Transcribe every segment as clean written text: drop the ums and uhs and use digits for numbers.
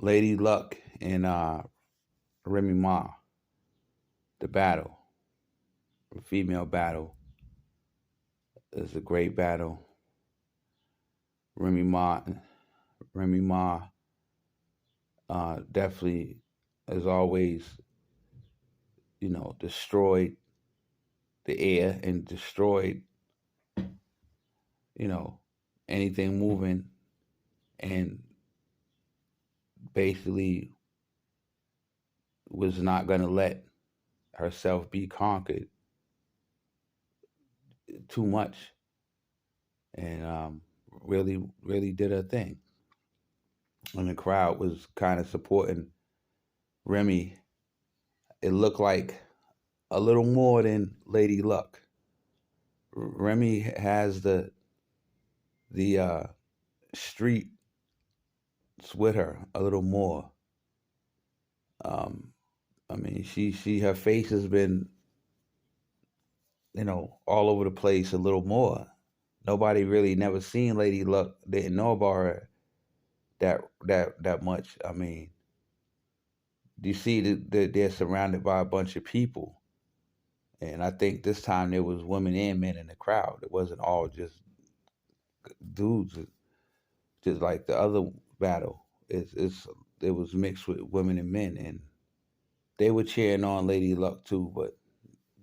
Lady Luck and Remy Ma, the battle, the female battle, is a great battle. Remy Ma, Remy Ma, definitely, as always, destroyed the air and destroyed, you know, anything moving, and basically was not going to let herself be conquered too much, and really, really did her thing. And the crowd was kind of supporting Remy. It looked like a little more than Lady Luck. Remy has the streets with her a little more. Um, I mean, she her face has been all over the place a little more. Nobody really never seen Lady Luck, didn't know about her that much. I mean, you see that they're surrounded by a bunch of people, and I think this time there was women and men in the crowd. It wasn't all just dudes, just like the other battle. It was mixed with women and men, and they were cheering on Lady Luck too, but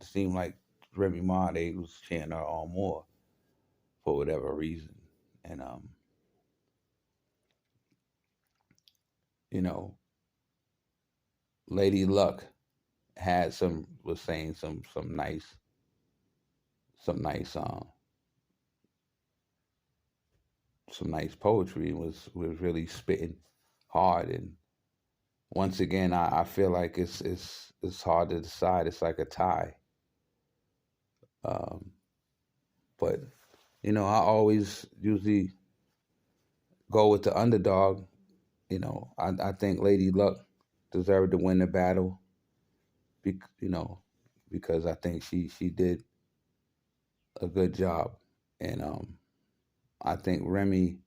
it seemed like Remy Ma, they was cheering her on more for whatever reason. And you know, Lady Luck had some was saying some nice some nice poetry, and was really spitting hard. And once again, I feel like it's hard to decide. It's like a tie. Um, but I always usually go with the underdog. I think Lady Luck deserved to win the battle. Be, you know, because I think she did a good job, and I think Remy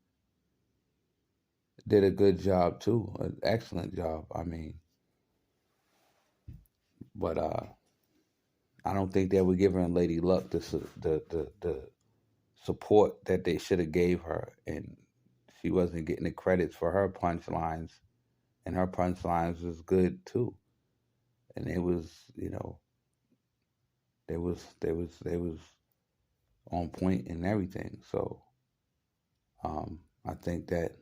did a good job too, an excellent job. I mean, but I don't think they were giving Lady Luck the support that they should have gave her, and she wasn't getting the credits for her punchlines, and her punchlines was good too, and it was they was on point and everything. So I think that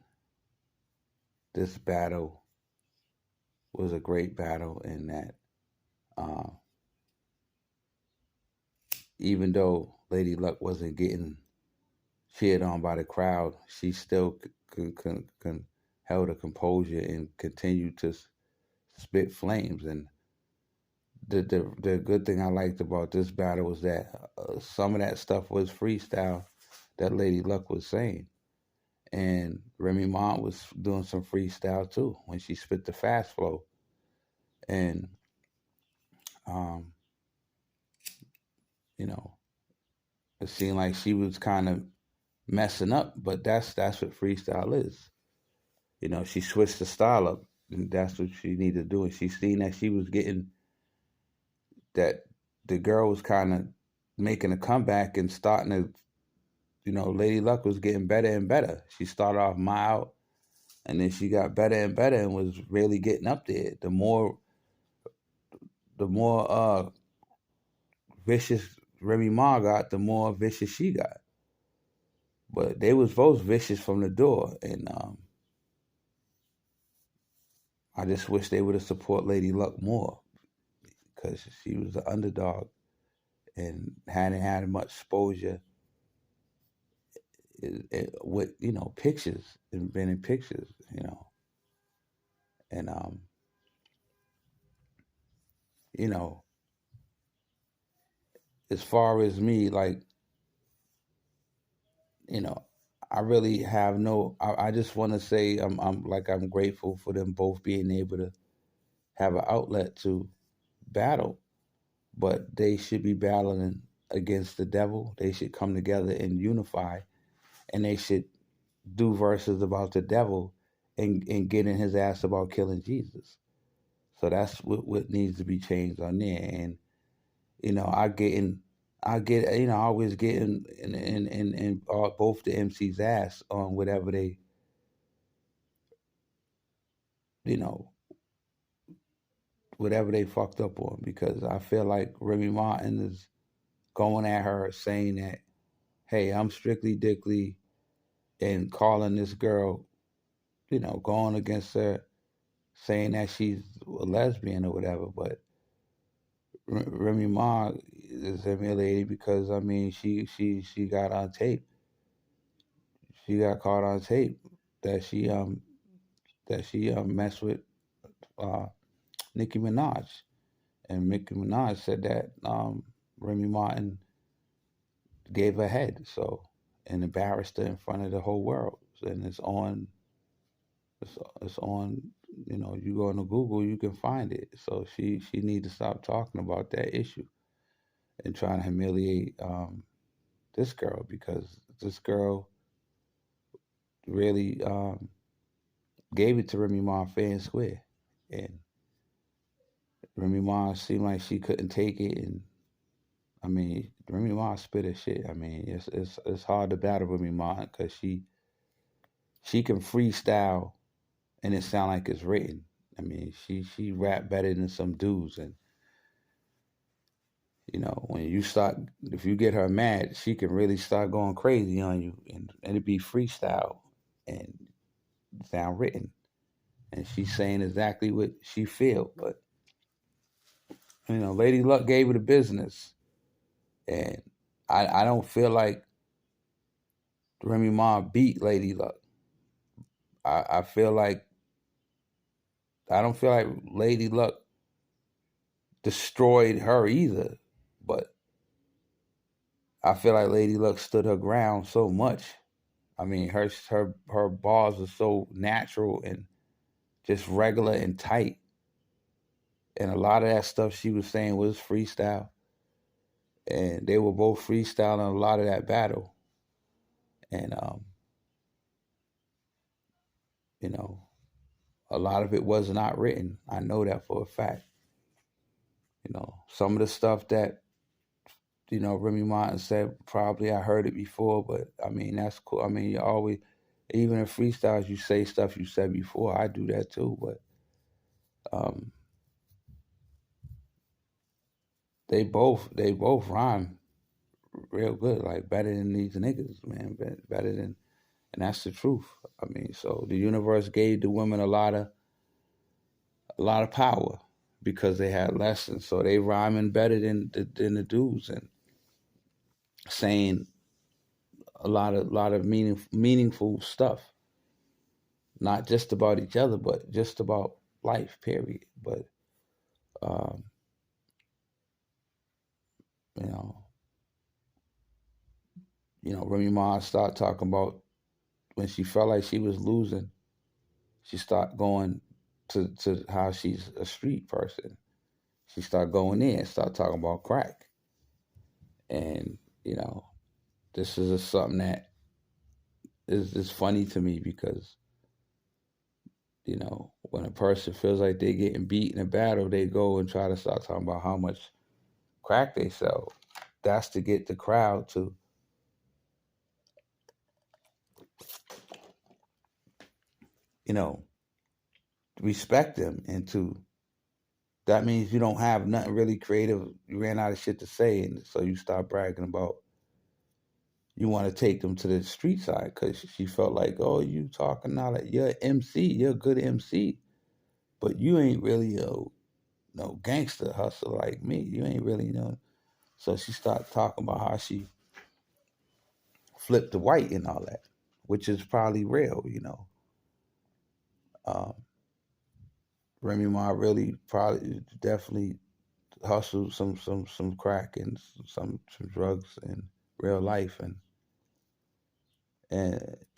this battle was a great battle, in that uh, even though Lady Luck wasn't getting cheered on by the crowd, she still held her composure and continued to spit flames. And the good thing I liked about this battle was that some of that stuff was freestyle that Lady Luck was saying, and Remy Ma was doing some freestyle too when she spit the fast flow, and um, you know, it seemed like she was kind of messing up, but that's what freestyle is. She switched the style up, and that's what she needed to do. And she seen that she was getting that the girl was kind of making a comeback and starting to, Lady Luck was getting better and better. She started off mild, and then she got better and better and was really getting up there. The more vicious Remy Ma got, the more vicious she got. But they was both vicious from the door, and I just wish they would have support Lady Luck more, because she was the underdog and hadn't had much exposure with pictures and been in pictures, and you know as far as me, like, you know I really have no. I just want to say I'm grateful for them both being able to have an outlet to battle, but they should be battling against the devil. They should come together and unify, and they should do verses about the devil and getting his ass about killing Jesus. So that's what needs to be changed on there. And I always get in both the MC's ass on whatever they, you know, whatever they fucked up on, because I feel like Remy Martin is going at her saying that, hey, I'm strictly dickly, and calling this girl, going against her, saying that she's a lesbian or whatever. But Remy Ma is humiliated because she got on tape. She got caught on tape that she messed with uh, Nicki Minaj, and Nicki Minaj said that Remy Martin gave her head, so, and embarrassed her in front of the whole world, and it's on. You go into Google, you can find it. So she need to stop talking about that issue and trying to humiliate this girl, because this girl really gave it to Remy Ma fair and square, and Remy Ma seemed like she couldn't take it. And Remy Ma spit her shit. It's hard to battle Remy Ma because she can freestyle and it sound like it's written. She rap better than some dudes. And when if you get her mad, she can really start going crazy on you, and it be freestyle and sound written, and she's saying exactly what she feel. But Lady Luck gave her the business, and I don't feel like Remy Ma beat Lady Luck. I feel like I don't feel like Lady Luck destroyed her either, but I feel like Lady Luck stood her ground so much. Her bars are so natural and just regular and tight, and a lot of that stuff she was saying was freestyle, and they were both freestyling a lot of that battle, and a lot of it was not written. I know that for a fact. Some of the stuff that Remy Martin said, probably I heard it before, but that's cool. You always, even in freestyles, you say stuff you said before. I do that too, but um, they both rhyme real good, like better than these niggas, man, better than, and that's the truth. So the universe gave the women a lot of power because they had lessons, so they rhyming better than the dudes, and saying a lot of meaningful stuff, not just about each other, but just about life, period. But um, you know, Remy Ma started talking about when she felt like she was losing, she started going to how she's a street person. She started going in, start talking about crack, and this is something that is funny to me because when a person feels like they're getting beat in a battle, they go and try to start talking about how much crack they sell. That's to get the crowd to, respect them, and that means you don't have nothing really creative. You ran out of shit to say, and so you start bragging about you want to take them to the street side because she felt like, oh, you talking now like you're MC, you're a good MC, but you ain't really no gangster hustler like me. You ain't really So she started talking about how she flipped the white and all that, which is probably real. Um, Remy Ma really probably definitely hustled some crack and some drugs in real life, and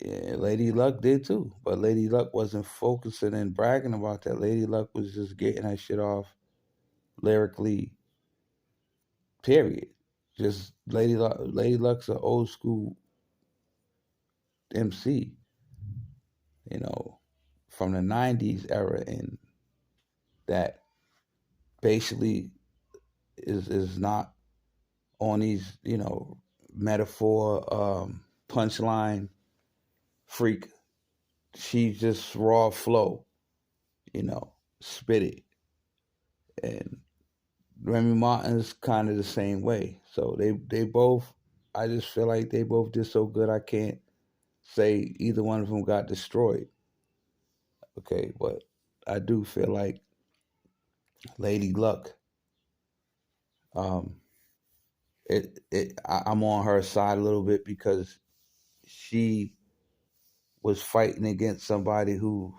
Lady Luck did too. But Lady Luck wasn't focusing and bragging about that. Lady Luck was just getting that shit off lyrically. Period. Just Lady Luck. Lady Luck's an old school MC. You know, from the 90s era, and that basically is not on these, metaphor, punchline freak. She just raw flow, spit it. And Remy Martin's kind of the same way. So they both, I just feel like they both did so good. I can't say either one of them got destroyed. Okay, but I do feel like Lady Luck, um, I'm on her side a little bit because she was fighting against somebody who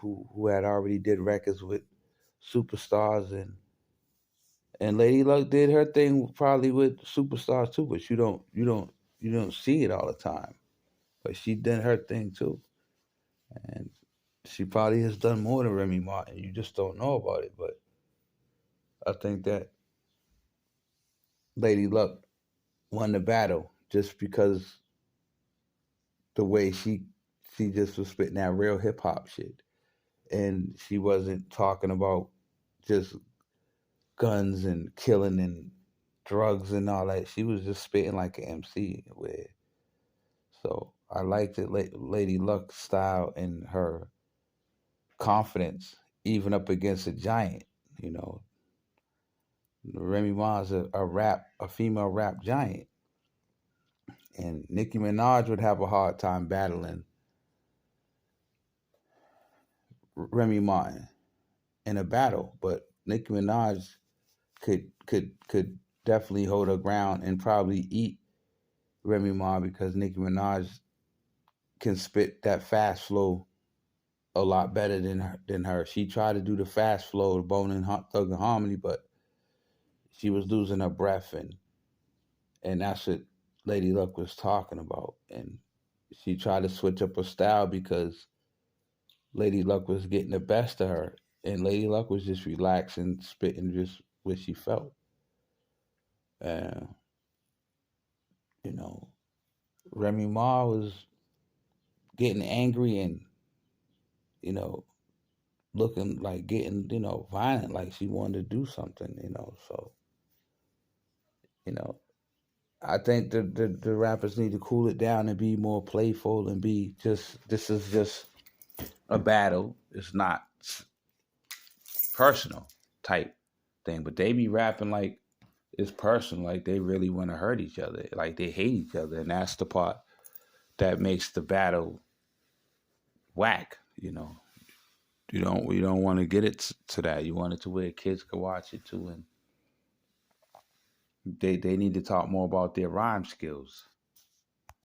had already did records with superstars, and Lady Luck did her thing probably with superstars too, but you don't see it all the time. But she did her thing too, and she probably has done more than Remy Martin. You just don't know about it. But I think that Lady Luck won the battle just because the way she just was spitting that real hip hop shit, and she wasn't talking about just guns and killing and drugs and all that. She was just spitting like an MC. So I liked it, Lady Luck's style and her confidence, even up against a giant. You know, Remy Ma's a female rap giant, and Nicki Minaj would have a hard time battling Remy Martin in a battle, but Nicki Minaj could definitely hold her ground and probably eat Remy Ma because Nicki Minaj can spit that fast flow a lot better than her. She tried to do the fast flow, the Bone and Thug and Harmony, but she was losing her breath, and that's what Lady Luck was talking about. And she tried to switch up her style because Lady Luck was getting the best of her, and Lady Luck was just relaxing, spitting just what she felt. Uh, you know, Remy Ma was getting angry and you know looking like getting violent, like she wanted to do something. So you know I think the rappers need to cool it down and be more playful and be just this is just a battle. It's not personal type thing, but they be rapping like it's personal, like they really want to hurt each other, like they hate each other, and that's the part that makes the battle whack. You don't want to get it to that. You want it to where kids can watch it too, and they need to talk more about their rhyme skills.